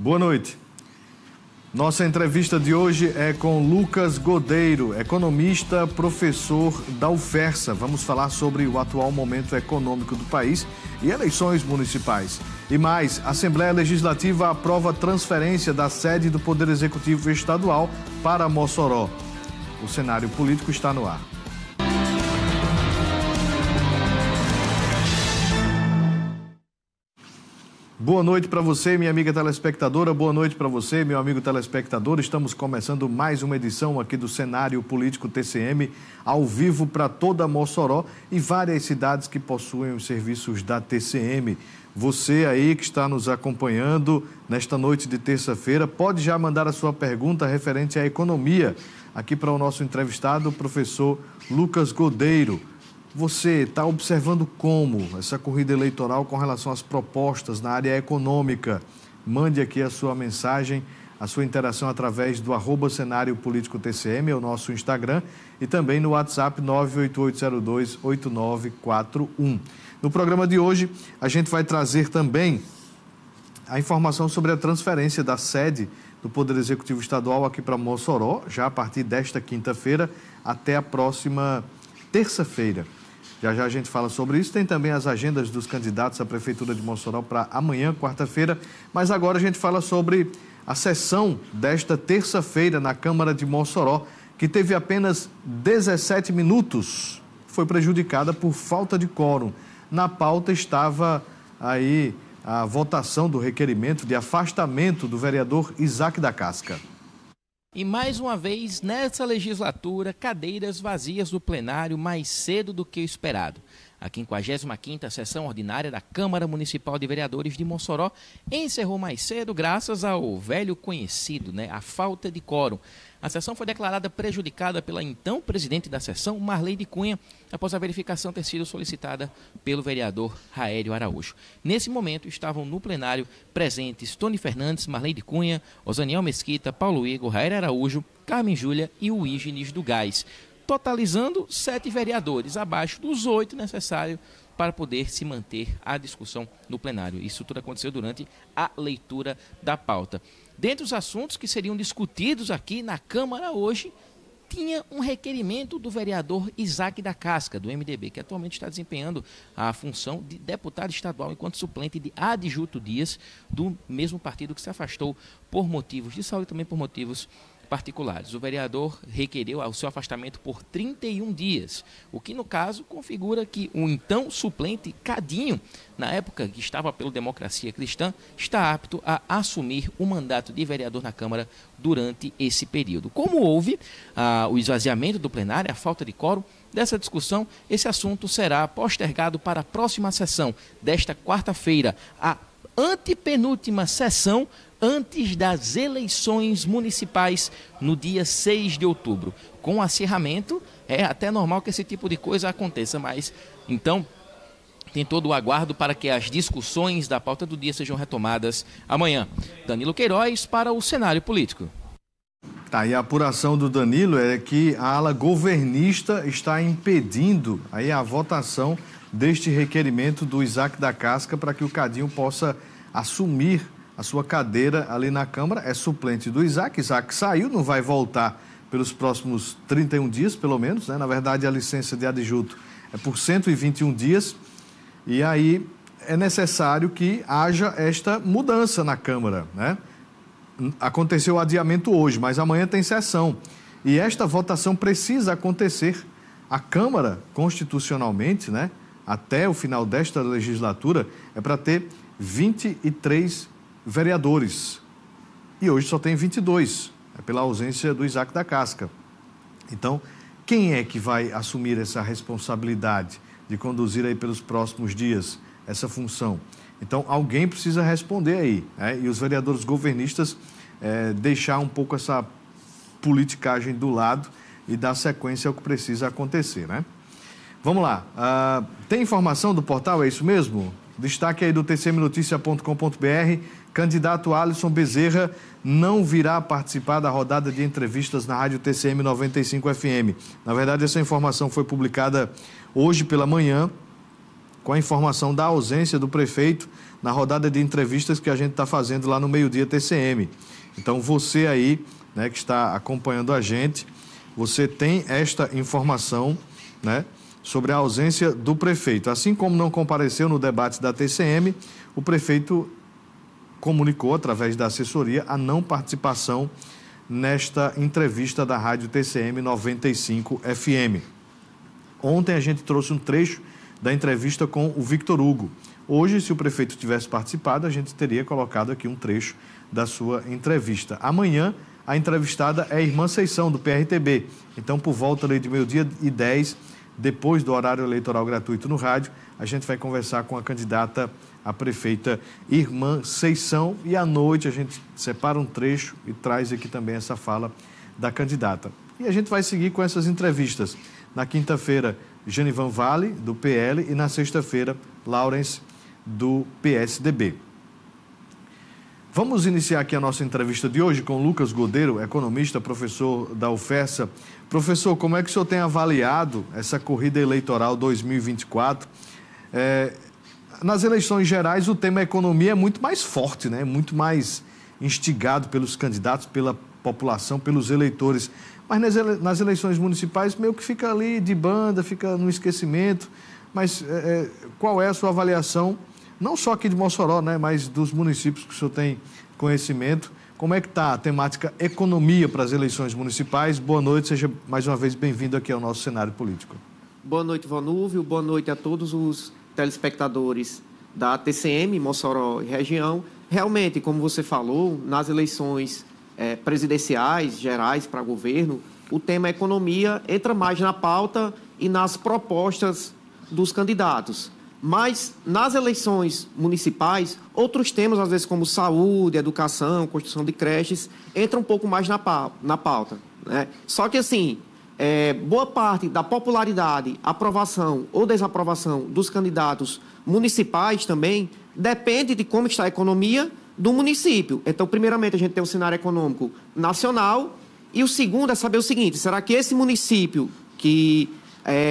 Boa noite. Nossa entrevista de hoje é com Lucas Godeiro, economista, professor da UFERSA. Vamos falar sobre o atual momento econômico do país e eleições municipais. E mais, a Assembleia Legislativa aprova a transferência da sede do Poder Executivo Estadual para Mossoró. O cenário político está no ar. Boa noite para você, minha amiga telespectadora. Boa noite para você, meu amigo telespectador. Estamos começando mais uma edição aqui do Cenário Político TCM, ao vivo para toda Mossoró e várias cidades que possuem os serviços da TCM. Você aí que está nos acompanhando nesta noite de terça-feira, pode já mandar a sua pergunta referente à economia aqui para o nosso entrevistado, o professor Lucas Godeiro. Você está observando como essa corrida eleitoral com relação às propostas na área econômica? Mande aqui a sua mensagem, a sua interação através do @Cenário Político TCM, é o nosso Instagram, e também no WhatsApp 988028941. No programa de hoje, a gente vai trazer também a informação sobre a transferência da sede do Poder Executivo Estadual aqui para Mossoró, já a partir desta quinta-feira até a próxima terça-feira. Já já a gente fala sobre isso. Tem também as agendas dos candidatos à Prefeitura de Mossoró para amanhã, quarta-feira. Mas agora a gente fala sobre a sessão desta terça-feira na Câmara de Mossoró, que teve apenas 17 minutos. Foi prejudicada por falta de quórum. Na pauta estava aí a votação do requerimento de afastamento do vereador Isaac da Casca. E mais uma vez, nessa legislatura, cadeiras vazias do plenário mais cedo do que o esperado. A 55ª sessão ordinária da Câmara Municipal de Vereadores de Mossoró encerrou mais cedo graças ao velho conhecido, a falta de quórum. A sessão foi declarada prejudicada pela então presidente da sessão, Marleide Cunha, após a verificação ter sido solicitada pelo vereador Raélio Araújo. Nesse momento estavam no plenário presentes Tony Fernandes, Marleide Cunha, Osaniel Mesquita, Paulo Igor, Raélio Araújo, Carmen Júlia e o Ígenes do Gás, totalizando 7 vereadores, abaixo dos 8 necessários para poder se manter a discussão no plenário. Isso tudo aconteceu durante a leitura da pauta. Dentre os assuntos que seriam discutidos aqui na Câmara hoje, tinha um requerimento do vereador Isaac da Casca, do MDB, que atualmente está desempenhando a função de deputado estadual enquanto suplente de Adjuto Dias, do mesmo partido que se afastou por motivos de saúde e também por motivos particulares. O vereador requereu o seu afastamento por 31 dias, o que, no caso, configura que o então suplente Cadinho, na época que estava pelo Democracia Cristã, está apto a assumir o mandato de vereador na Câmara durante esse período. Como houve o esvaziamento do plenário, a falta de quórum dessa discussão, esse assunto será postergado para a próxima sessão desta quarta-feira, a antepenúltima sessão antes das eleições municipais no dia 6 de outubro. Com o acirramento, é até normal que esse tipo de coisa aconteça, mas então tem todo o aguardo para que as discussões da pauta do dia sejam retomadas amanhã. Danilo Queiroz para o Cenário Político. Tá, e a apuração do Danilo é que a ala governista está impedindo aí a votação deste requerimento do Isaac da Casca para que o Cadinho possa assumir a sua cadeira ali na Câmara. É suplente do Isaac. Isaac saiu, não vai voltar pelos próximos 31 dias, pelo menos, Na verdade, a licença de adjuto é por 121 dias. E aí é necessário que haja esta mudança na Câmara, Aconteceu o adiamento hoje, mas amanhã tem sessão. E esta votação precisa acontecer. A Câmara, constitucionalmente, até o final desta legislatura, é para ter 23 vereadores. E hoje só tem 22, pela ausência do Isaac da Casca. Então, quem é que vai assumir essa responsabilidade de conduzir aí pelos próximos dias essa função? Então, alguém precisa responder aí, E os vereadores governistas deixar um pouco essa politicagem do lado e dar sequência ao que precisa acontecer, Vamos lá. Tem informação do portal, é isso mesmo? Destaque aí do tcmnoticia.com.br. Candidato Alisson Bezerra não virá participar da rodada de entrevistas na Rádio TCM 95 FM. Na verdade, essa informação foi publicada hoje pela manhã, com a informação da ausência do prefeito na rodada de entrevistas que a gente está fazendo lá no Meio Dia TCM. Então, você aí, né, que está acompanhando a gente, você tem esta informação, né, sobre a ausência do prefeito. Assim como não compareceu no debate da TCM, o prefeito comunicou, através da assessoria, a não participação nesta entrevista da Rádio TCM 95 FM. Ontem a gente trouxe um trecho da entrevista com o Victor Hugo. Hoje, se o prefeito tivesse participado, a gente teria colocado aqui um trecho da sua entrevista. Amanhã, a entrevistada é a irmã Seição, do PRTB. Então, por volta de 12h10, depois do horário eleitoral gratuito no rádio, a gente vai conversar com a candidata a prefeita Irmã Seição, e à noite a gente separa um trecho e traz aqui também essa fala da candidata. E a gente vai seguir com essas entrevistas. Na quinta-feira, Genivan Vale, do PL, e na sexta-feira, Laurence, do PSDB. Vamos iniciar aqui a nossa entrevista de hoje com Lucas Godeiro, economista, professor da UFESA. Professor, como é que o senhor tem avaliado essa corrida eleitoral 2024? Nas eleições gerais, o tema economia é muito mais forte, né? Muito mais instigado pelos candidatos, pela população, pelos eleitores. Mas nas eleições municipais, meio que fica ali de banda, fica no esquecimento. Mas qual é a sua avaliação, não só aqui de Mossoró, né, mas dos municípios que o senhor tem conhecimento? Como é que está a temática economia para as eleições municipais? Boa noite, seja mais uma vez bem-vindo aqui ao nosso cenário político. Boa noite, Vonúvio. Boa noite a todos os telespectadores da TCM, Mossoró e região. Realmente, como você falou, nas eleições presidenciais, gerais para governo, o tema economia entra mais na pauta e nas propostas dos candidatos. Mas nas eleições municipais, outros temas, às vezes como saúde, educação, construção de creches, entram um pouco mais na pauta, né? Só que assim, boa parte da popularidade, aprovação ou desaprovação dos candidatos municipais também depende de como está a economia do município. Então, primeiramente, a gente tem um cenário econômico nacional e o segundo é saber o seguinte: será que esse município que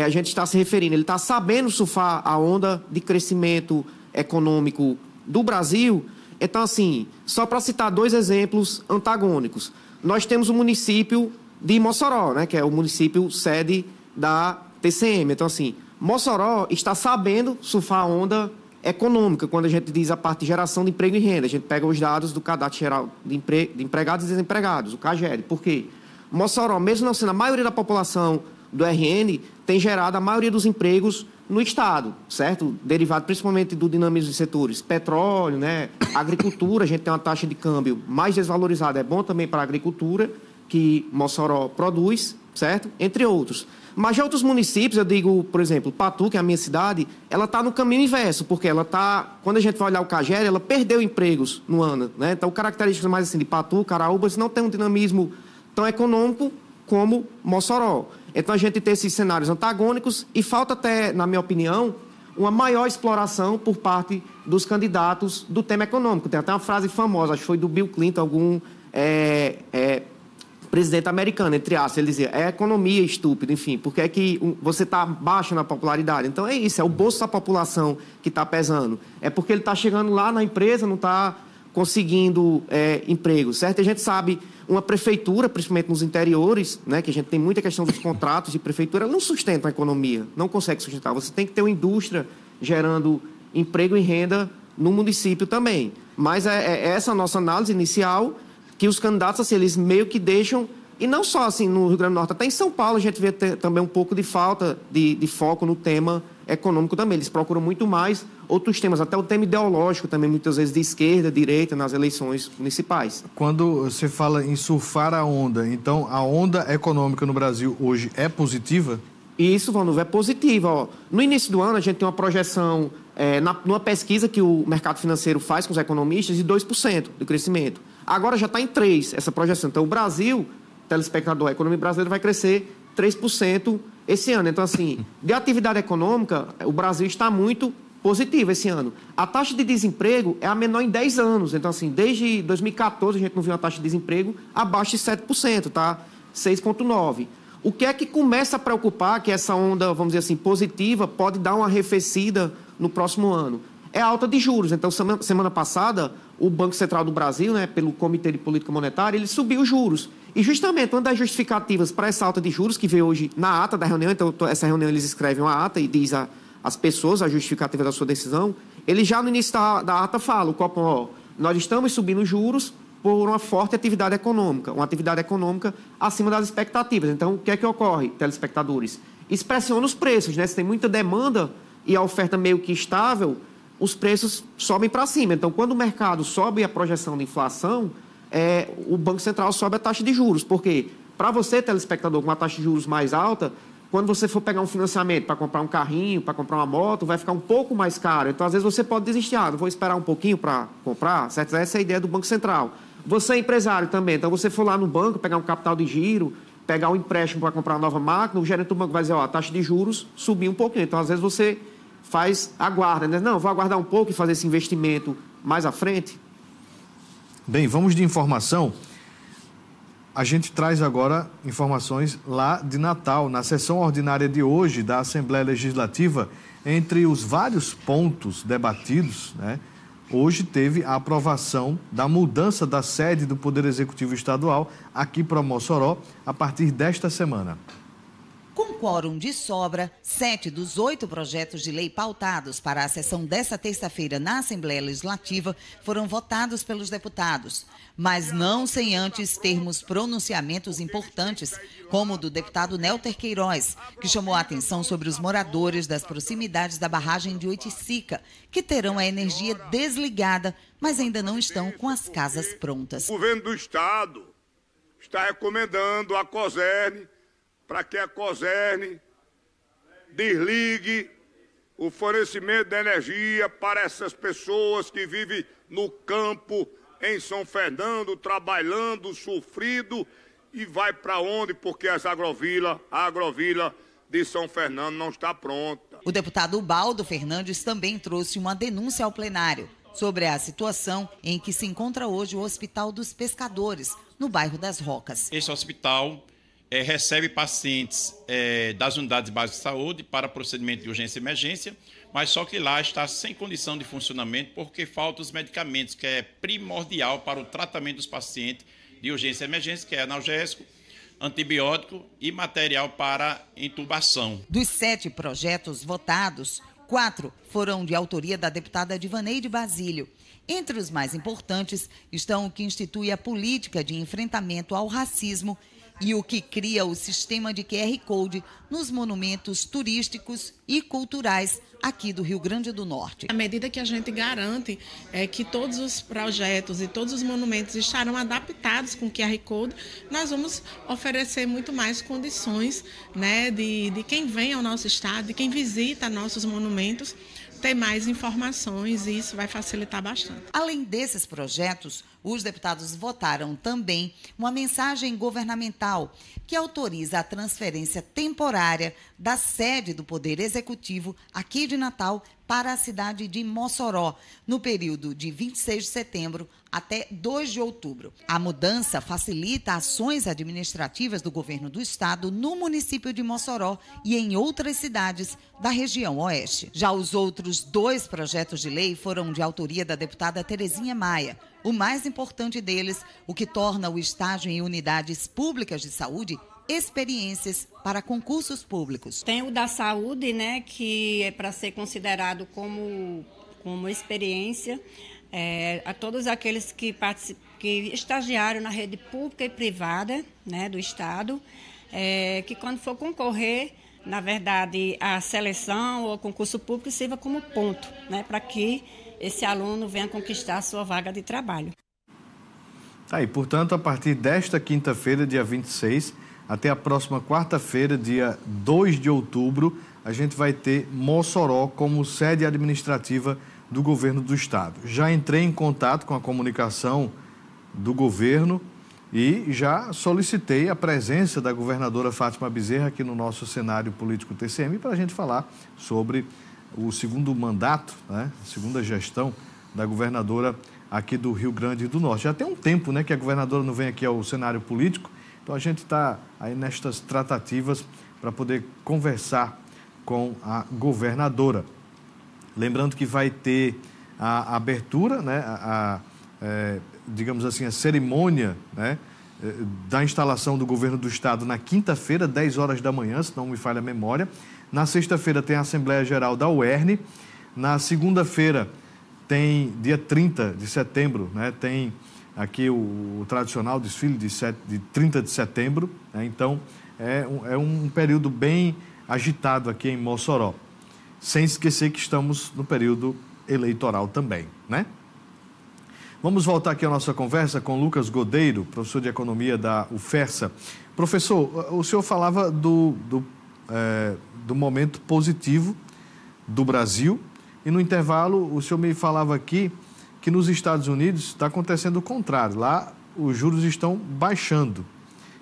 a gente está se referindo, ele está sabendo surfar a onda de crescimento econômico do Brasil? Então, assim, só para citar dois exemplos antagônicos, nós temos o município de Mossoró, né, que é o município sede da TCM. Então, assim, Mossoró está sabendo surfar a onda econômica, quando a gente diz a parte de geração de emprego e renda. A gente pega os dados do Cadastro Geral de Empregados e Desempregados, o CAGED. Por quê? Mossoró, mesmo não sendo a maioria da população do RN, tem gerado a maioria dos empregos no Estado, certo? Derivado principalmente do dinamismo de setores petróleo, né? Agricultura, a gente tem uma taxa de câmbio mais desvalorizada, é bom também para a agricultura, que Mossoró produz, certo? Entre outros. Mas já outros municípios, eu digo, por exemplo, Patu, que é a minha cidade, ela está no caminho inverso, porque ela está, quando a gente vai olhar o CAGED, ela perdeu empregos no ano, né? Então, características mais assim de Patu, Caraúbas, não tem um dinamismo tão econômico como Mossoró. Então, a gente tem esses cenários antagônicos e falta até, na minha opinião, uma maior exploração por parte dos candidatos do tema econômico. Tem até uma frase famosa, acho que foi do Bill Clinton, algum presidente americano, entre aspas, ele dizia: é economia estúpida, enfim, porque é que você está baixo na popularidade. Então é isso, é o bolso da população que está pesando. É porque ele está chegando lá na empresa, não está conseguindo emprego, certo? A gente sabe, uma prefeitura, principalmente nos interiores, né, que a gente tem muita questão dos contratos de prefeitura, ela não sustenta a economia, não consegue sustentar. Você tem que ter uma indústria gerando emprego e renda no município também. Mas é essa a nossa análise inicial, que os candidatos, assim, eles meio que deixam, e não só assim no Rio Grande do Norte, até em São Paulo a gente vê também um pouco de falta de foco no tema econômico também. Eles procuram muito mais outros temas, até o tema ideológico também, muitas vezes de esquerda, direita, nas eleições municipais. Quando você fala em surfar a onda, então a onda econômica no Brasil hoje é positiva? Isso, Vanuva, é positiva. Ó. No início do ano, a gente tem uma projeção, numa pesquisa que o mercado financeiro faz com os economistas, de 2% de crescimento. Agora já está em 3% essa projeção. Então, o Brasil, telespectador, a economia brasileira vai crescer 3% esse ano. Então, assim, de atividade econômica, o Brasil está muito positivo esse ano. A taxa de desemprego é a menor em 10 anos. Então, assim, desde 2014 a gente não viu uma taxa de desemprego abaixo de 7%, tá? 6,9%. O que é que começa a preocupar que essa onda, vamos dizer assim, positiva, pode dar uma arrefecida no próximo ano? é a alta de juros. Então, semana passada, o Banco Central do Brasil, né, pelo Comitê de Política Monetária, ele subiu os juros. E justamente uma das justificativas para essa alta de juros, que veio hoje na ata da reunião, então essa reunião eles escrevem uma ata e diz às pessoas a justificativa da sua decisão, ele já no início da ata fala, o Copom, ó, nós estamos subindo os juros por uma forte atividade econômica, uma atividade econômica acima das expectativas. Então, o que é que ocorre, telespectadores? Expressiona os preços, né? Se tem muita demanda e a oferta meio que estável, os preços sobem para cima. Então, quando o mercado sobe a projeção de inflação, o Banco Central sobe a taxa de juros. Por quê? Para você, telespectador, com uma taxa de juros mais alta, quando você for pegar um financiamento para comprar um carrinho, para comprar uma moto, vai ficar um pouco mais caro. Então, às vezes, você pode desistir. Não vou esperar um pouquinho para comprar, certo? Essa é a ideia do Banco Central. Você é empresário também. Então, você for lá no banco, pegar um capital de giro, pegar um empréstimo para comprar uma nova máquina, o gerente do banco vai dizer, ó, a taxa de juros subiu um pouquinho. Então, às vezes, você aguarda, né? Não, vou aguardar um pouco e fazer esse investimento mais à frente. Bem, vamos de informação. A gente traz agora informações lá de Natal. Na sessão ordinária de hoje da Assembleia Legislativa, entre os vários pontos debatidos, né, hoje teve a aprovação da mudança da sede do Poder Executivo Estadual aqui para Mossoró a partir desta semana. Com quórum de sobra, 7 dos 8 projetos de lei pautados para a sessão desta terça-feira na Assembleia Legislativa foram votados pelos deputados, mas não sem antes termos pronunciamentos importantes, como o do deputado Nélter Queiroz, que chamou a atenção sobre os moradores das proximidades da barragem de Oiticica, que terão a energia desligada, mas ainda não estão com as casas prontas. O governo do Estado está recomendando à COSERN para que a COSERN desligue o fornecimento de energia para essas pessoas que vivem no campo, em São Fernando, trabalhando, sofrido, e vai para onde? Porque a agrovila de São Fernando não está pronta. O deputado Ubaldo Fernandes também trouxe uma denúncia ao plenário sobre a situação em que se encontra hoje o Hospital dos Pescadores, no bairro das Rocas. Esse hospital recebe pacientes das unidades básicas de saúde para procedimento de urgência e emergência, mas só que lá está sem condição de funcionamento porque faltam os medicamentos, que é primordial para o tratamento dos pacientes de urgência e emergência, que é analgésico, antibiótico e material para intubação. Dos 7 projetos votados, 4 foram de autoria da deputada Divaneide Basílio. Entre os mais importantes estão o que institui a política de enfrentamento ao racismo e o que cria o sistema de QR Code nos monumentos turísticos e culturais aqui do Rio Grande do Norte. À medida que a gente garante que todos os projetos e todos os monumentos estarão adaptados com QR Code, nós vamos oferecer muito mais condições, né, de quem vem ao nosso estado, de quem visita nossos monumentos, ter mais informações, e isso vai facilitar bastante. Além desses projetos, os deputados votaram também uma mensagem governamental que autoriza a transferência temporária da sede do Poder Executivo aqui de Natal para a cidade de Mossoró, no período de 26 de setembro até 2 de outubro. A mudança facilita ações administrativas do governo do estado no município de Mossoró e em outras cidades da região oeste. Já os outros 2 projetos de lei foram de autoria da deputada Terezinha Maia. O mais importante deles, o que torna o estágio em unidades públicas de saúde experiências para concursos públicos. Tem o da saúde, né, que é para ser considerado como experiência a todos aqueles que estagiaram na rede pública e privada, né, do Estado, que quando for concorrer, na verdade, a seleção ou concurso público sirva como ponto, né, para que esse aluno venha conquistar a sua vaga de trabalho. Tá, e, portanto, a partir desta quinta-feira, dia 26, até a próxima quarta-feira, dia 2 de outubro, a gente vai ter Mossoró como sede administrativa do governo do estado. Já entrei em contato com a comunicação do governo e já solicitei a presença da governadora Fátima Bezerra aqui no nosso cenário político TCM para a gente falar sobre o segundo mandato, né, a segunda gestão da governadora aqui do Rio Grande do Norte. Já tem um tempo, né, que a governadora não vem aqui ao cenário político, então a gente está aí nestas tratativas para poder conversar com a governadora. Lembrando que vai ter a abertura, né, digamos assim, a cerimônia, né, da instalação do governo do Estado na quinta-feira, 10 horas da manhã, se não me falha a memória. Na sexta-feira tem a Assembleia Geral da UERN. Na segunda-feira tem, dia 30 de setembro, né, tem aqui o tradicional desfile de 30 de setembro. Né, então, é um período bem agitado aqui em Mossoró. Sem esquecer que estamos no período eleitoral também, né? Vamos voltar aqui à nossa conversa com Lucas Godeiro, professor de Economia da UFERSA. Professor, o senhor falava do momento positivo do Brasil e, no intervalo, o senhor me falava aqui que nos Estados Unidos está acontecendo o contrário. Lá, os juros estão baixando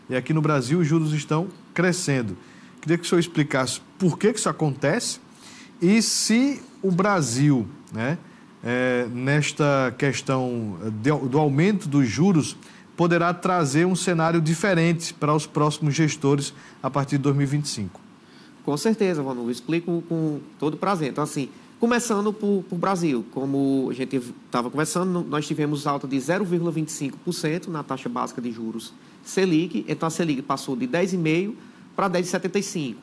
e aqui no Brasil os juros estão crescendo. Queria que o senhor explicasse por que isso acontece e se o Brasil, né, nesta questão do aumento dos juros, poderá trazer um cenário diferente para os próximos gestores a partir de 2025. Com certeza, Manu, explico com todo prazer. Então, assim, começando por Brasil, como a gente estava conversando, nós tivemos alta de 0,25% na taxa básica de juros Selic, então a Selic passou de 10,5% para 10,75%.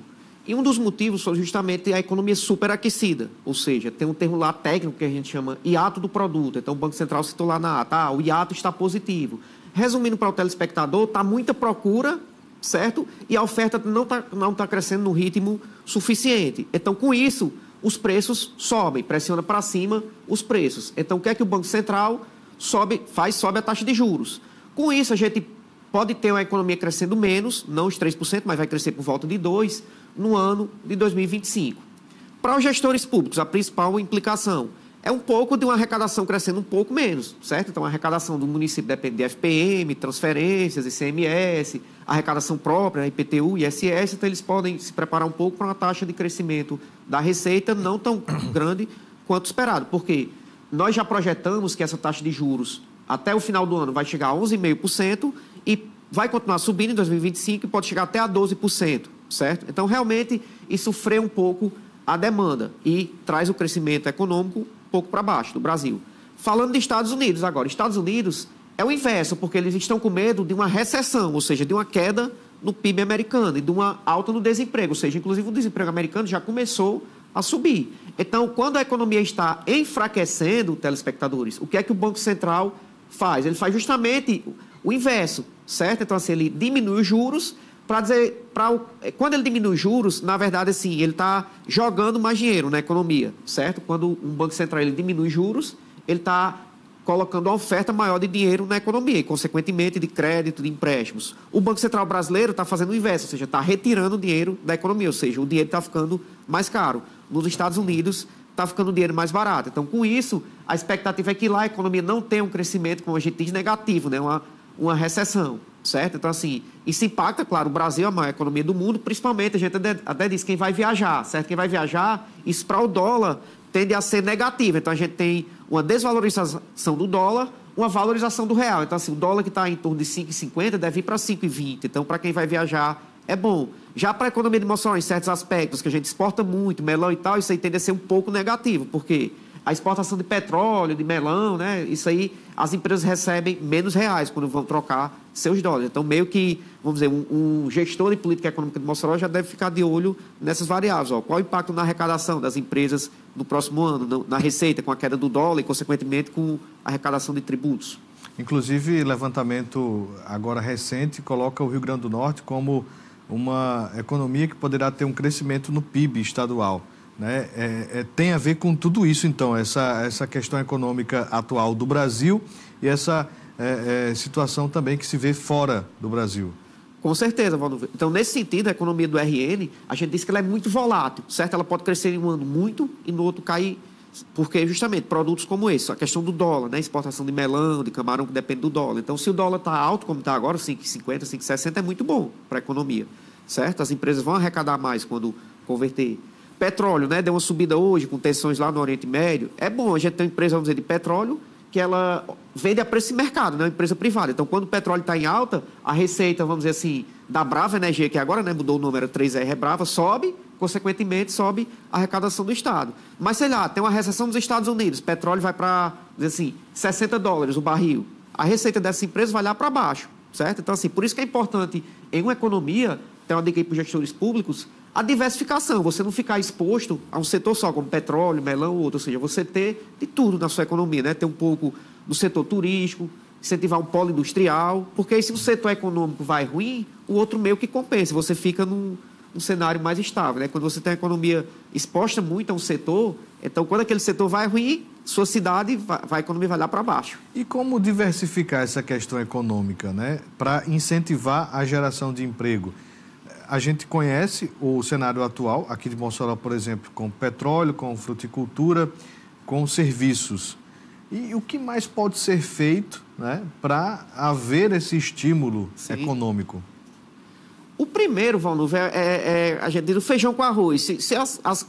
E um dos motivos foi justamente a economia superaquecida, ou seja, tem um termo lá técnico que a gente chama hiato do produto. Então, o Banco Central citou lá na ata, o hiato está positivo. Resumindo para o telespectador, está muita procura, certo? E a oferta não tá crescendo no ritmo suficiente. Então, com isso, os preços sobem, pressiona para cima os preços. Então, o que é que o Banco Central sobe a taxa de juros. Com isso, a gente pode ter uma economia crescendo menos, não os 3%, mas vai crescer por volta de 2% no ano de 2025. Para os gestores públicos, a principal implicação é um pouco de uma arrecadação crescendo um pouco menos, certo? Então, a arrecadação do município depende de FPM, transferências, ICMS, arrecadação própria, IPTU e ISS, então eles podem se preparar um pouco para uma taxa de crescimento da receita não tão grande quanto esperado, porque nós já projetamos que essa taxa de juros até o final do ano vai chegar a 11,5% e vai continuar subindo em 2025 e pode chegar até a 12%. Certo? Então, realmente, isso freia um pouco a demanda e traz o crescimento econômico um pouco para baixo do Brasil. Falando de Estados Unidos agora, Estados Unidos é o inverso, porque eles estão com medo de uma recessão, ou seja, de uma queda no PIB americano e de uma alta no desemprego, ou seja, inclusive o desemprego americano já começou a subir. Então, quando a economia está enfraquecendo, telespectadores, o que é que o Banco Central faz? Ele faz justamente o inverso, certo? Então, assim, ele diminui os juros. Quando ele diminui os juros, na verdade, assim, ele está jogando mais dinheiro na economia, certo? Quando um Banco Central ele diminui juros, ele está colocando uma oferta maior de dinheiro na economia e, consequentemente, de crédito, de empréstimos. O Banco Central brasileiro está fazendo o inverso, ou seja, está retirando dinheiro da economia, ou seja, o dinheiro está ficando mais caro. Nos Estados Unidos, está ficando o dinheiro mais barato. Então, com isso, a expectativa é que lá a economia não tenha um crescimento, como a gente diz, negativo, né? Uma recessão. Certo? Então, assim, isso impacta, claro, o Brasil é a maior economia do mundo, principalmente, a gente até diz, quem vai viajar, certo? Quem vai viajar, isso para o dólar tende a ser negativo. Então, a gente tem uma desvalorização do dólar, uma valorização do real. Então, assim, o dólar que está em torno de 5,50 deve ir para 5,20. Então, para quem vai viajar, é bom. Já para a economia de Mossoró, em certos aspectos, que a gente exporta muito, melão e tal, isso aí tende a ser um pouco negativo, porque a exportação de petróleo, de melão, né? Isso aí, as empresas recebem menos reais quando vão trocar seus dólares. Então, meio que, vamos dizer, um gestor de política econômica de Mossoró já deve ficar de olho nessas variáveis. Ó. Qual o impacto na arrecadação das empresas no próximo ano, na receita, com a queda do dólar e, consequentemente, com a arrecadação de tributos? Inclusive, levantamento agora recente coloca o Rio Grande do Norte como uma economia que poderá ter um crescimento no PIB estadual. Né? Tem a ver com tudo isso, então, essa questão econômica atual do Brasil e essa situação também que se vê fora do Brasil. Com certeza, Valdo. Então, nesse sentido, a economia do RN, a gente diz que ela é muito volátil, certo? Ela pode crescer em um ano muito e no outro cair, porque justamente produtos como esse, a questão do dólar, né? Exportação de melão, de camarão, que depende do dólar. Então, se o dólar está alto, como está agora, 5,50, 5,60, é muito bom para a economia, certo? As empresas vão arrecadar mais quando converter. Petróleo, né? Deu uma subida hoje com tensões lá no Oriente Médio. É bom, a gente tem uma empresa, vamos dizer, de petróleo, que ela vende a preço de mercado, né? Uma empresa privada. Então, quando o petróleo está em alta, a receita, vamos dizer assim, da Brava Energia, que agora, né, mudou o nome, era 3R, é Brava, sobe, consequentemente, sobe a arrecadação do Estado. Mas, sei lá, tem uma recessão nos Estados Unidos, petróleo vai para, assim, $60 o barril. A receita dessa empresa vai lá para baixo, certo? Então, assim, por isso que é importante, em uma economia, tem uma dica aí para os gestores públicos, a diversificação, você não ficar exposto a um setor só, como petróleo, melão ou outro, ou seja, você ter de tudo na sua economia, né? Ter um pouco do setor turístico, incentivar um polo industrial, porque aí se o setor econômico vai ruim, o outro meio que compensa, você fica num cenário mais estável, né? Quando você tem a economia exposta muito a um setor, então quando aquele setor vai ruim, sua cidade, a economia vai lá para baixo. E como diversificar essa questão econômica, né? Para incentivar a geração de emprego? A gente conhece o cenário atual, aqui de Mossoró, por exemplo, com petróleo, com fruticultura, com serviços. E o que mais pode ser feito, né, para haver esse estímulo econômico? O primeiro, Valnúvio, a gente diz o feijão com arroz. Se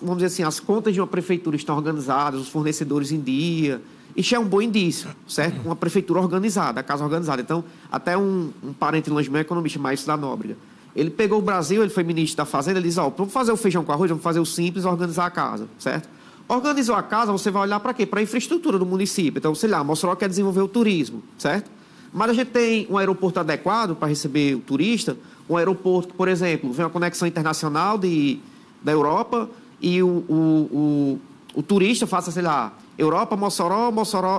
vamos dizer assim, as contas de uma prefeitura estão organizadas, os fornecedores em dia, isso é um bom indício, certo? Uma prefeitura organizada, a casa organizada. Então, até um parente longe meu, economista, Maestro da Nóbrega, ele pegou o Brasil, ele foi ministro da Fazenda, ele disse, vamos fazer o feijão com arroz, vamos fazer o simples, organizar a casa, certo? Organizou a casa, você vai olhar para quê? Para a infraestrutura do município. Então, sei lá, Mossoró quer desenvolver o turismo, certo? Mas a gente tem um aeroporto adequado para receber o turista, um aeroporto que, por exemplo, vem uma conexão internacional da Europa e o turista faça, sei lá, Europa, Mossoró,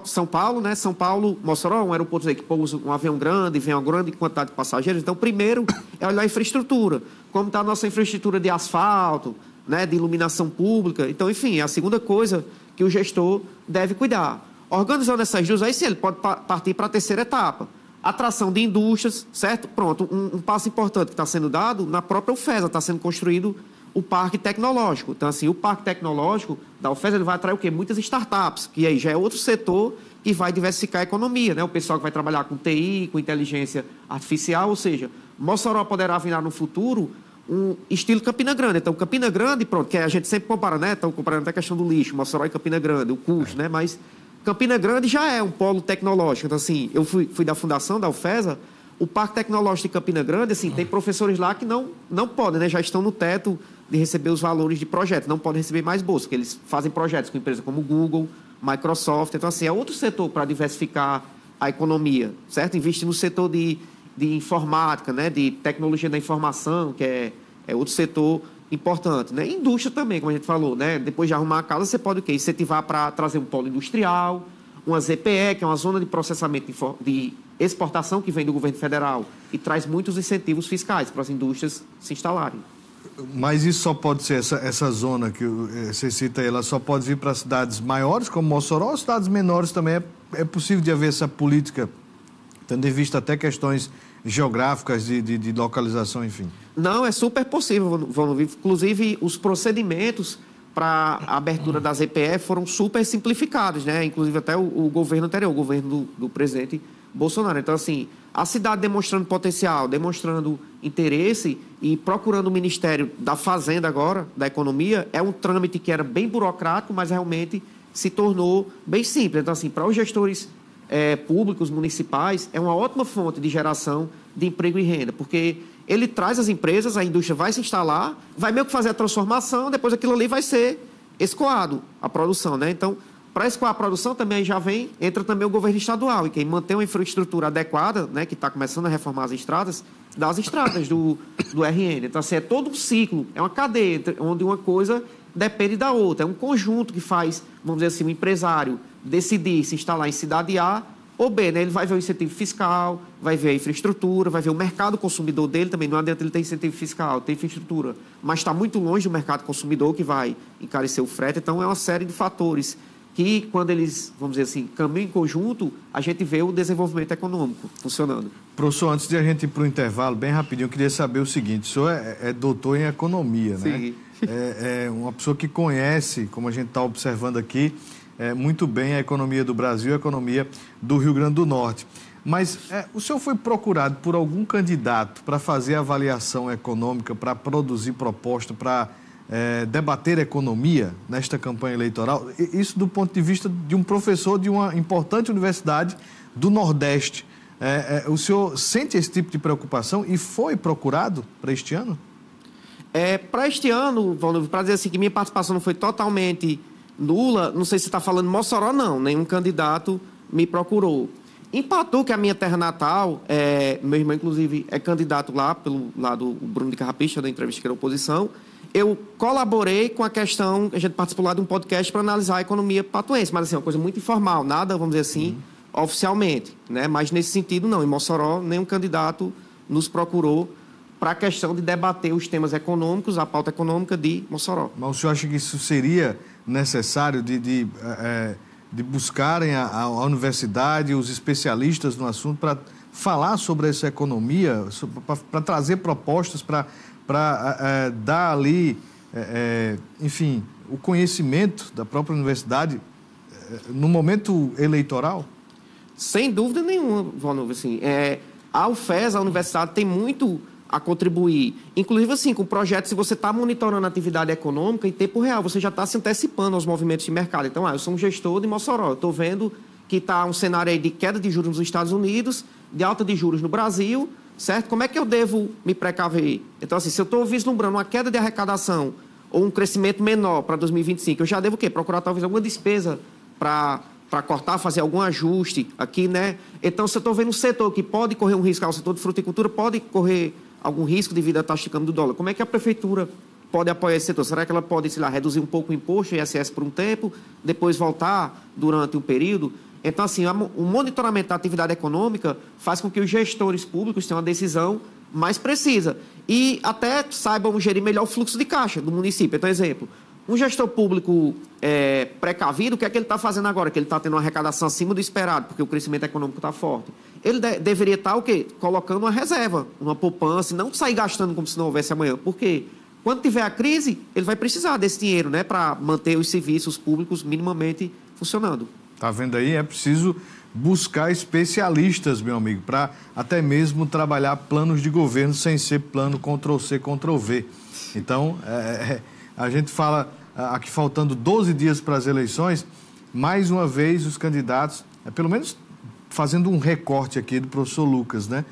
São Paulo, né? São Paulo, Mossoró, um aeroporto que pousa um avião grande, vem uma grande quantidade de passageiros. Então, primeiro é olhar a infraestrutura. Como está a nossa infraestrutura de asfalto, né? De iluminação pública. Então, enfim, é a segunda coisa que o gestor deve cuidar. Organizando essas duas, aí sim, ele pode partir para a terceira etapa. Atração de indústrias, certo? Pronto, um passo importante que está sendo dado, na própria UFESA está sendo construído o parque tecnológico. Então, assim, o parque tecnológico da UFESA ele vai atrair o quê? Muitas startups, que aí já é outro setor que vai diversificar a economia, né? O pessoal que vai trabalhar com TI, com inteligência artificial, ou seja, Mossoró poderá virar no futuro um estilo Campina Grande. Então, Campina Grande, pronto, que a gente sempre compara, né? Estão comparando até a questão do lixo, Mossoró e Campina Grande, o custo, né? Mas Campina Grande já é um polo tecnológico. Então, assim, eu fui da fundação da UFESA, o Parque Tecnológico de Campina Grande, assim, tem professores lá que não podem, né? Já estão no teto de receber os valores de projeto, não podem receber mais bolsa, porque eles fazem projetos com empresas como Google, Microsoft. Então, assim, é outro setor para diversificar a economia, certo? Investir no setor de informática, né? De tecnologia da informação, que é outro setor importante, né? Indústria também, como a gente falou, né? Depois de arrumar a casa, você pode o quê? Incentivar para trazer um polo industrial, uma ZPE, que é uma zona de processamento de exportação que vem do governo federal e traz muitos incentivos fiscais para as indústrias se instalarem. Mas isso só pode ser, essa zona que você cita aí, ela só pode vir para cidades maiores, como Mossoró, ou cidades menores também? É possível de haver essa política, tendo em vista até questões geográficas de localização, enfim? Não, é super possível, inclusive os procedimentos para a abertura da ZPE foram super simplificados, né? Inclusive até o governo anterior, o governo do presidente Bolsonaro. Então, assim, a cidade demonstrando potencial, demonstrando interesse e procurando o Ministério da Fazenda agora, da Economia, é um trâmite que era bem burocrático, mas realmente se tornou bem simples. Então, assim, para os gestores públicos, municipais, é uma ótima fonte de geração de emprego e renda, porque ele traz as empresas, a indústria vai se instalar, vai meio que fazer a transformação, depois aquilo ali vai ser escoado, a produção, né? Então, para escoar a produção também já entra também o governo estadual, e quem mantém uma infraestrutura adequada, né, que está começando a reformar as estradas, das estradas do RN. Então, assim, é todo um ciclo, é uma cadeia, onde uma coisa depende da outra, é um conjunto que faz, vamos dizer assim, o empresário decidir se instalar em cidade A ou B, né? Ele vai ver o incentivo fiscal, vai ver a infraestrutura, vai ver o mercado consumidor dele também. Não adianta ele ter incentivo fiscal, ter infraestrutura, mas está muito longe do mercado consumidor que vai encarecer o frete. Então, é uma série de fatores que, quando eles, vamos dizer assim, caminham em conjunto, a gente vê o desenvolvimento econômico funcionando. Professor, antes de a gente ir para o intervalo, bem rapidinho, eu queria saber o seguinte: o senhor é doutor em economia, né? Sim. É uma pessoa que conhece, como a gente está observando aqui, muito bem a economia do Brasil, a economia do Rio Grande do Norte. Mas o senhor foi procurado por algum candidato para fazer avaliação econômica, para produzir proposta, para debater economia nesta campanha eleitoral? Isso do ponto de vista de um professor de uma importante universidade do Nordeste. O senhor sente esse tipo de preocupação e foi procurado para este ano? Para este ano, para dizer assim que minha participação não foi totalmente nula, não sei se está falando Mossoró, não, nenhum candidato me procurou. Em Patu, que é a minha terra natal, meu irmão, inclusive, é candidato lá, pelo lado do Bruno de Carrapicha, da entrevista que era oposição, eu colaborei com a questão, a gente participou lá de um podcast para analisar a economia patuense, mas assim, uma coisa muito informal, nada, vamos dizer assim, oficialmente, né? Mas nesse sentido, não, em Mossoró, nenhum candidato nos procurou para a questão de debater os temas econômicos, a pauta econômica de Mossoró. Mas o senhor acha que isso seria necessário de buscarem a universidade, os especialistas no assunto, para falar sobre essa economia, para trazer propostas, para dar ali, enfim, o conhecimento da própria universidade no momento eleitoral? Sem dúvida nenhuma, Valnova, assim, a UFES, a universidade, tem muito a contribuir. Inclusive, assim, com o projeto, se você está monitorando a atividade econômica em tempo real, você já está se antecipando aos movimentos de mercado. Então, eu sou um gestor de Mossoró, eu estou vendo que está um cenário aí de queda de juros nos Estados Unidos, de alta de juros no Brasil, certo? Como é que eu devo me precaver? Então, assim, se eu estou vislumbrando uma queda de arrecadação ou um crescimento menor para 2025, eu já devo o quê? Procurar talvez alguma despesa para cortar, fazer algum ajuste aqui, né? Então, se eu estou vendo um setor que pode correr um risco, o setor de fruticultura pode correr algum risco devido à taxa de câmbio do dólar, como é que a prefeitura pode apoiar esse setor? Será que ela pode, sei lá, reduzir um pouco o imposto, o ISS por um tempo, depois voltar durante um período? Então, assim, o monitoramento da atividade econômica faz com que os gestores públicos tenham uma decisão mais precisa e até saibam gerir melhor o fluxo de caixa do município. Então, exemplo, um gestor público precavido, o que é que ele está fazendo agora? Que ele está tendo uma arrecadação acima do esperado, porque o crescimento econômico está forte. Ele deveria estar, o quê? Colocando uma reserva, uma poupança, e não sair gastando como se não houvesse amanhã. Por quê? Quando tiver a crise, ele vai precisar desse dinheiro, né, para manter os serviços públicos minimamente funcionando. Está vendo aí? É preciso buscar especialistas, meu amigo, para até mesmo trabalhar planos de governo sem ser plano Ctrl-C, Ctrl-V. Então, a gente fala aqui faltando 12 dias para as eleições, mais uma vez os candidatos, pelo menos fazendo um recorte aqui do professor Lucas, né?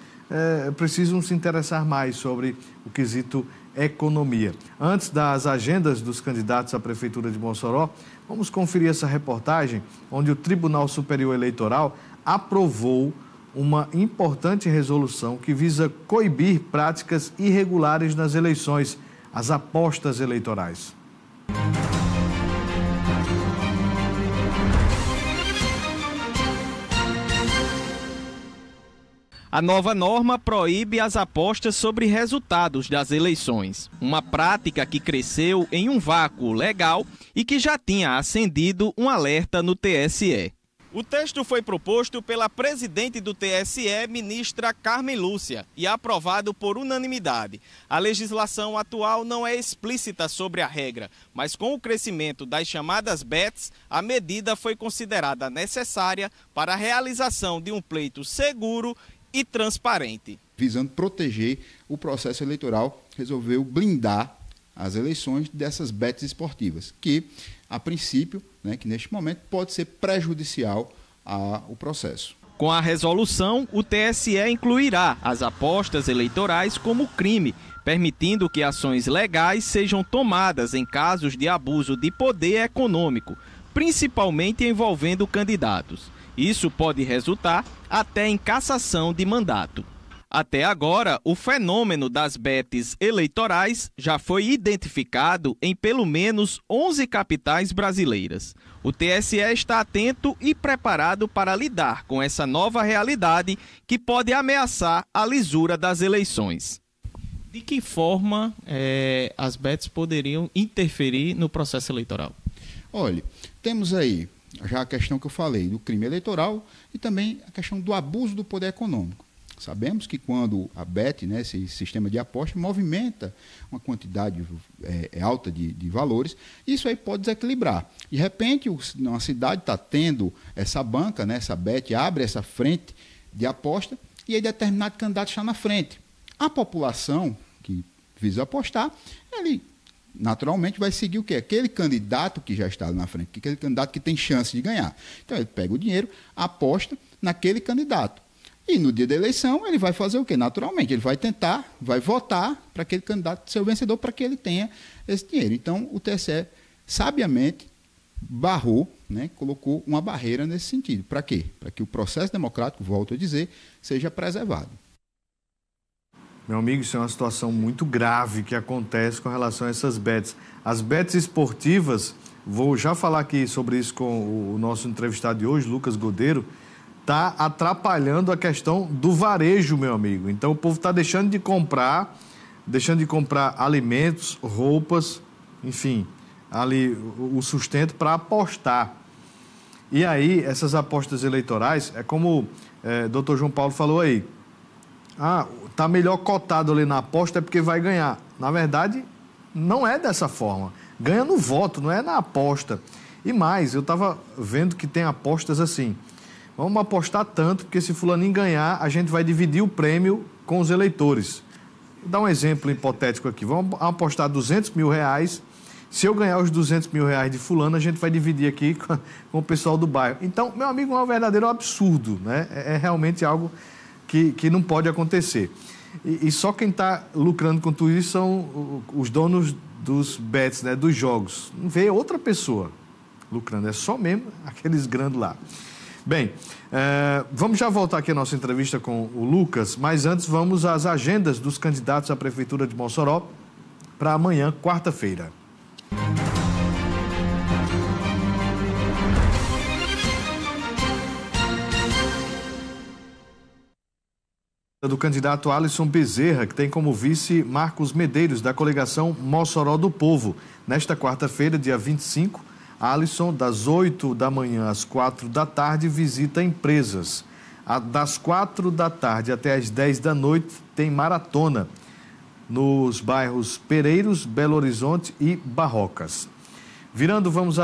Precisam se interessar mais sobre o quesito economia. Antes das agendas dos candidatos à Prefeitura de Mossoró, vamos conferir essa reportagem onde o Tribunal Superior Eleitoral aprovou uma importante resolução que visa coibir práticas irregulares nas eleições, as apostas eleitorais. A nova norma proíbe as apostas sobre resultados das eleições, uma prática que cresceu em um vácuo legal e que já tinha acendido um alerta no TSE. O texto foi proposto pela presidente do TSE, ministra Carmen Lúcia, e aprovado por unanimidade. A legislação atual não é explícita sobre a regra, mas com o crescimento das chamadas bets, a medida foi considerada necessária para a realização de um pleito seguro e transparente. Visando proteger o processo eleitoral, resolveu blindar as eleições dessas bets esportivas, que, a princípio, que neste momento pode ser prejudicial ao processo. Com a resolução, o TSE incluirá as apostas eleitorais como crime, permitindo que ações legais sejam tomadas em casos de abuso de poder econômico, principalmente envolvendo candidatos. Isso pode resultar até em cassação de mandato. Até agora, o fenômeno das bets eleitorais já foi identificado em pelo menos 11 capitais brasileiras. O TSE está atento e preparado para lidar com essa nova realidade que pode ameaçar a lisura das eleições. De que forma as bets poderiam interferir no processo eleitoral? Olha, temos aí já a questão que eu falei do crime eleitoral e também a questão do abuso do poder econômico. Sabemos que quando a bet, esse sistema de aposta, movimenta uma quantidade alta de valores, isso aí pode desequilibrar. De repente, uma cidade está tendo essa banca, essa bet, abre essa frente de aposta e aí determinado candidato está na frente. A população que visa apostar, ele naturalmente vai seguir o quê? Aquele candidato que já está na frente, aquele candidato que tem chance de ganhar. Então, ele pega o dinheiro, aposta naquele candidato. E no dia da eleição, ele vai fazer o quê? Naturalmente, ele vai tentar, vai votar para aquele candidato ser o vencedor, para que ele tenha esse dinheiro. Então, o TSE, sabiamente, barrou, né, colocou uma barreira nesse sentido. Para quê? Para que o processo democrático, volto a dizer, seja preservado. Meu amigo, isso é uma situação muito grave que acontece com relação a essas bets. As bets esportivas, vou já falar aqui sobre isso com o nosso entrevistado de hoje, Lucas Godeiro, está atrapalhando a questão do varejo, meu amigo. Então, o povo está deixando de comprar alimentos, roupas, enfim, ali o sustento para apostar. E aí, essas apostas eleitorais, é como o doutor João Paulo falou aí, está melhor cotado ali na aposta é porque vai ganhar. Na verdade, não é dessa forma. Ganha no voto, não é na aposta. E mais, eu estava vendo que tem apostas assim, vamos apostar tanto, porque se fulaninho ganhar, a gente vai dividir o prêmio com os eleitores. Vou dar um exemplo hipotético aqui. Vamos apostar R$200 mil. Se eu ganhar os R$200 mil de fulano, a gente vai dividir aqui com o pessoal do bairro. Então, meu amigo, é um verdadeiro absurdo, né? É realmente algo que não pode acontecer. E só quem está lucrando com tudo isso são os donos dos bets, né? Dos jogos. Não vê outra pessoa lucrando, é só mesmo aqueles grandes lá. Bem, vamos já voltar aqui a nossa entrevista com o Lucas, mas antes vamos às agendas dos candidatos à Prefeitura de Mossoró para amanhã, quarta-feira. Do candidato Alisson Bezerra, que tem como vice Marcos Medeiros, da coligação Mossoró do Povo. Nesta quarta-feira, dia 25, Alisson, das 8 da manhã às 4 da tarde, visita empresas. Das 4 da tarde até às 10 da noite, tem maratona nos bairros Pereiros, Belo Horizonte e Barrocas. Virando, vamos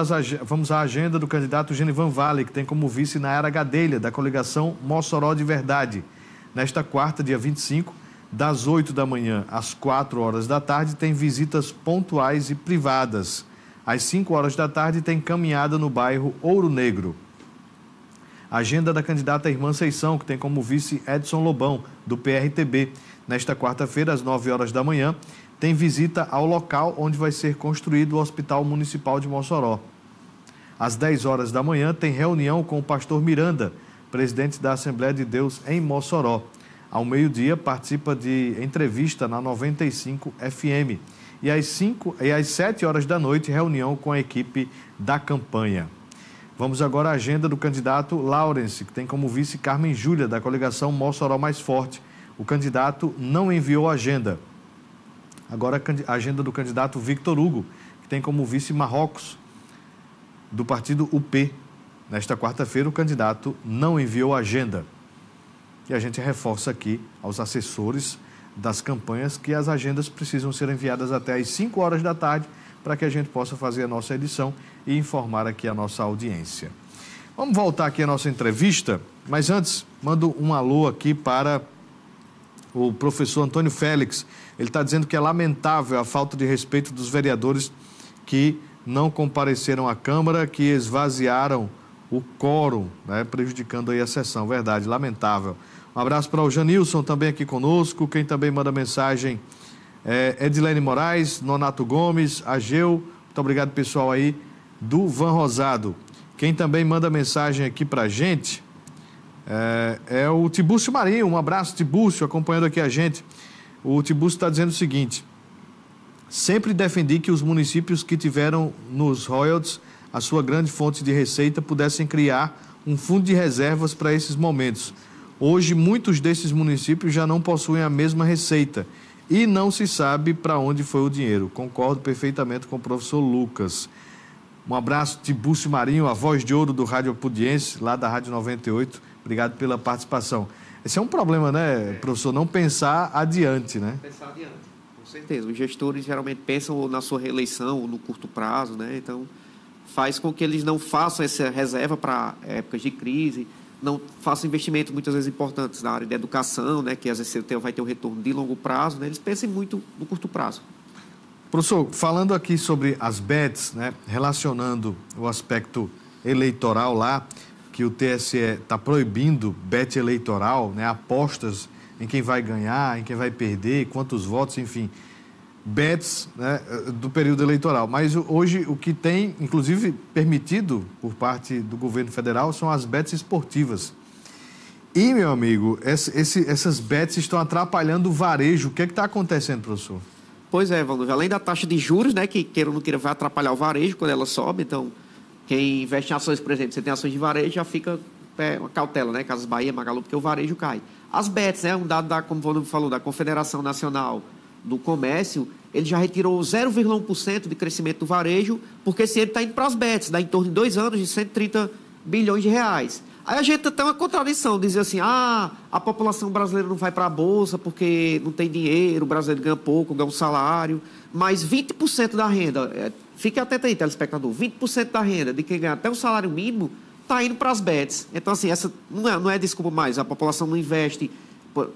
à agenda do candidato Genivan Vale, que tem como vice Nayara Gadelha, da coligação Mossoró de Verdade. Nesta quarta, dia 25, das 8 da manhã às 4 horas da tarde, tem visitas pontuais e privadas. Às 5 horas da tarde, tem caminhada no bairro Ouro Negro. Agenda da candidata Irmã Seição, que tem como vice Edson Lobão, do PRTB. Nesta quarta-feira, às 9 horas da manhã, tem visita ao local onde vai ser construído o Hospital Municipal de Mossoró. Às 10 horas da manhã, tem reunião com o pastor Miranda, presidente da Assembleia de Deus em Mossoró. Ao meio-dia, participa de entrevista na 95 FM. E às 7 horas da noite, reunião com a equipe da campanha. Vamos agora à agenda do candidato Lawrence, que tem como vice Carmen Júlia, da coligação Mossoró Mais Forte. O candidato não enviou agenda. Agora a agenda do candidato Victor Hugo, que tem como vice Marrocos, do partido UP. Nesta quarta-feira, o candidato não enviou agenda. E a gente reforça aqui aos assessores das campanhas que as agendas precisam ser enviadas até às 5 horas da tarde para que a gente possa fazer a nossa edição e informar aqui a nossa audiência. Vamos voltar aqui à nossa entrevista, mas antes, mando um alô aqui para o professor Antônio Félix. Ele está dizendo que é lamentável a falta de respeito dos vereadores que não compareceram à Câmara, que esvaziaram o quórum, né, prejudicando aí a sessão. Verdade, lamentável. Um abraço para o Janilson, também aqui conosco. Quem também manda mensagem é Edilene Moraes, Nonato Gomes, Ageu. Muito obrigado, pessoal aí do Van Rosado. Quem também manda mensagem aqui para a gente é o Tibúcio Marinho. Um abraço, Tibúcio, acompanhando aqui a gente. O Tibúcio está dizendo o seguinte: sempre defendi que os municípios que tiveram nos royalties a sua grande fonte de receita pudessem criar um fundo de reservas para esses momentos. Hoje, muitos desses municípios já não possuem a mesma receita e não se sabe para onde foi o dinheiro. Concordo perfeitamente com o professor Lucas. Um abraço, Tibúcio Marinho, a voz de ouro do Rádio Apudiense, lá da Rádio 98. Obrigado pela participação. Esse é um problema, né, professor? Não pensar adiante, né? Pensar adiante, com certeza. Os gestores geralmente pensam na sua reeleição ou no curto prazo, né? Então, faz com que eles não façam essa reserva para épocas de crise, não façam investimentos muitas vezes importantes na área de educação, né, que às vezes vai ter um retorno de longo prazo, né, eles pensem muito no curto prazo. Professor, falando aqui sobre as bets, né, relacionando o aspecto eleitoral lá, que o TSE está proibindo bet eleitoral, né, apostas em quem vai ganhar, em quem vai perder, quantos votos, enfim, bets, né, do período eleitoral. Mas hoje o que tem, inclusive, permitido por parte do governo federal são as bets esportivas. E, meu amigo, essas bets estão atrapalhando o varejo. O que é que está acontecendo, professor? Pois é, Valdir. Além da taxa de juros, né, que queira ou não queira vai atrapalhar o varejo quando ela sobe. Então, quem investe em ações, por exemplo, você tem ações de varejo, já fica uma cautela, né? Casas Bahia, Magalu, porque o varejo cai. As bets, né, um dado como o Valdir falou, da Confederação Nacional do Comércio, ele já retirou 0,1% de crescimento do varejo, porque esse ano está indo para as bets, dá em torno de 2 anos de 130 bilhões de reais. Aí a gente tem uma contradição, dizer assim, a população brasileira não vai para a Bolsa porque não tem dinheiro, o brasileiro ganha pouco, ganha um salário, mas 20% da renda, fique atento aí, telespectador, 20% da renda de quem ganha até o salário mínimo está indo para as bets. Então, assim, essa não é desculpa mais, a população não investe.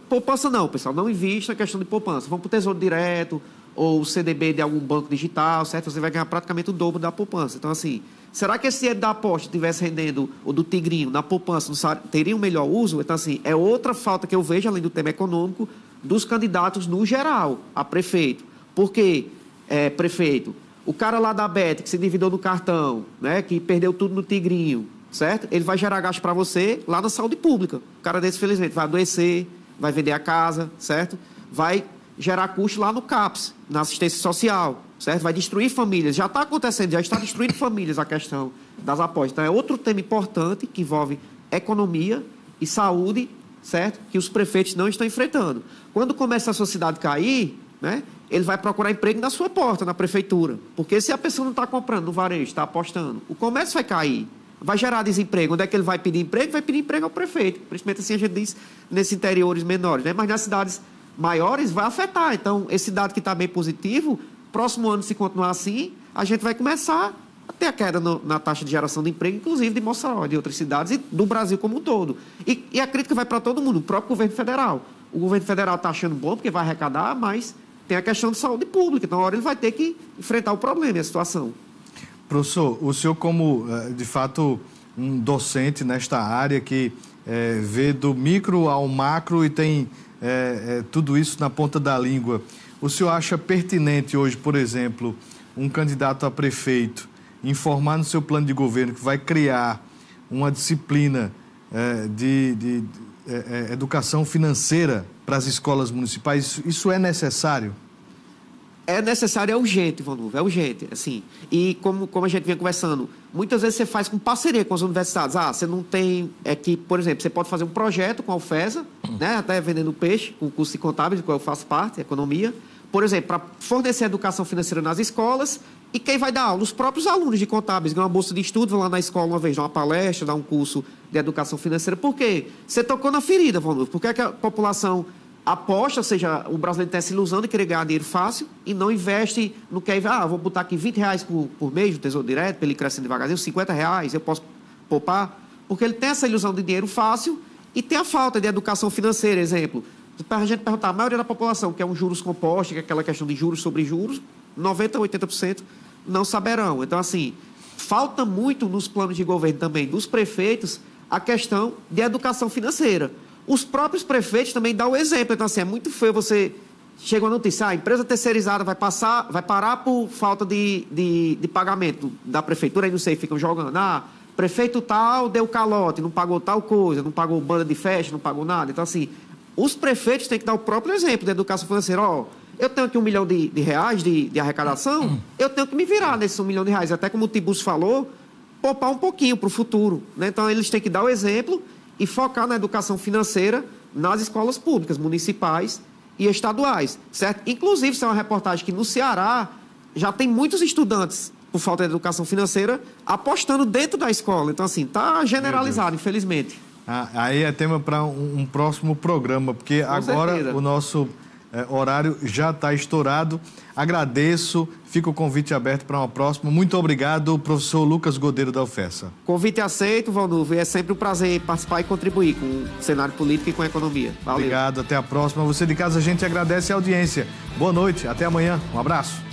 Poupança não, pessoal, não investe na questão de poupança. Vamos para o Tesouro Direto ou o CDB de algum banco digital, certo? Você vai ganhar praticamente o dobro da poupança. Então, assim, será que esse dinheiro da aposta estivesse rendendo, ou do Tigrinho, na poupança, não teria um melhor uso? Então, assim, é outra falta que eu vejo, além do tema econômico, dos candidatos no geral, a prefeito. Por quê, prefeito? O cara lá da Bet, que se endividou no cartão, né, que perdeu tudo no Tigrinho, certo? Ele vai gerar gasto para você lá na saúde pública. O cara desse, felizmente, vai adoecer, vai vender a casa, certo? Vai gerar custo lá no CAPS, na assistência social, certo? Vai destruir famílias. Já está acontecendo, já está destruindo famílias a questão das apostas. Então, é outro tema importante que envolve economia e saúde, certo? Que os prefeitos não estão enfrentando. Quando começa a sociedade cair, né, ele vai procurar emprego na sua porta, na prefeitura. Porque se a pessoa não está comprando no varejo, está apostando, o comércio vai cair. Vai gerar desemprego. Onde é que ele vai pedir emprego? Vai pedir emprego ao prefeito. Principalmente assim a gente diz nesses interiores menores, né? Mas nas cidades maiores vai afetar. Então, esse dado que está bem positivo, próximo ano, se continuar assim, a gente vai começar a ter a queda na taxa de geração de emprego, inclusive de Mossoró, de outras cidades e do Brasil como um todo. E a crítica vai para todo mundo, o próprio governo federal. O governo federal está achando bom porque vai arrecadar, mas tem a questão de saúde pública. Então, a hora ele vai ter que enfrentar o problema e a situação. Professor, o senhor como, de fato, um docente nesta área que vê do micro ao macro e tem tudo isso na ponta da língua, o senhor acha pertinente hoje, por exemplo, um candidato a prefeito informar no seu plano de governo que vai criar uma disciplina de educação financeira para as escolas municipais? Isso é necessário? É necessário, é urgente, Ivanildo, é urgente, assim. E como a gente vinha conversando, muitas vezes você faz com parceria com as universidades. Você não tem equipe, por exemplo, você pode fazer um projeto com a UFESA, né, até vendendo peixe, com o curso de contábeis, do qual eu faço parte, economia. Por exemplo, para fornecer educação financeira nas escolas, e quem vai dar aula? Os próprios alunos de contábeis ganham uma bolsa de estudo, vão lá na escola uma vez, dar uma palestra, dar um curso de educação financeira. Por quê? Você tocou na ferida, Ivanildo. Por que a população aposta, ou seja, o brasileiro tem essa ilusão de querer ganhar dinheiro fácil e não investe no que vou botar aqui R$20 por mês no Tesouro Direto, para ele crescendo devagarzinho, R$50, eu posso poupar, porque ele tem essa ilusão de dinheiro fácil e tem a falta de educação financeira, exemplo. Para a gente perguntar, a maioria da população quer um juros composto, que é aquela questão de juros sobre juros, 90% a 80% não saberão. Então, assim, falta muito nos planos de governo também dos prefeitos a questão de educação financeira. Os próprios prefeitos também dão o exemplo. Então, assim, é muito feio você... Chega uma notícia, a empresa terceirizada vai parar por falta de pagamento da prefeitura, aí não sei, ficam jogando. Prefeito tal deu calote, não pagou tal coisa, não pagou banda de festa, não pagou nada. Então, assim, os prefeitos têm que dar o próprio exemplo da educação financeira. Eu tenho aqui R$1 milhão de arrecadação, eu tenho que me virar nesses R$1 milhão. Até como o Tibus falou, poupar um pouquinho para o futuro, né? Então, eles têm que dar o exemplo e focar na educação financeira nas escolas públicas, municipais e estaduais, certo? Inclusive, isso é uma reportagem que no Ceará já tem muitos estudantes, por falta de educação financeira, apostando dentro da escola. Então, assim, está generalizado, infelizmente. Aí é tema para um próximo programa, porque com agora certeza. O nosso horário já está estourado. Agradeço, fica o convite aberto para uma próxima. Muito obrigado, professor Lucas Godeiro da UFESA. Convite aceito, Valnuvo, é sempre um prazer participar e contribuir com o cenário político e com a economia. Valeu. Obrigado, até a próxima. Você de casa, a gente agradece a audiência. Boa noite, até amanhã, um abraço.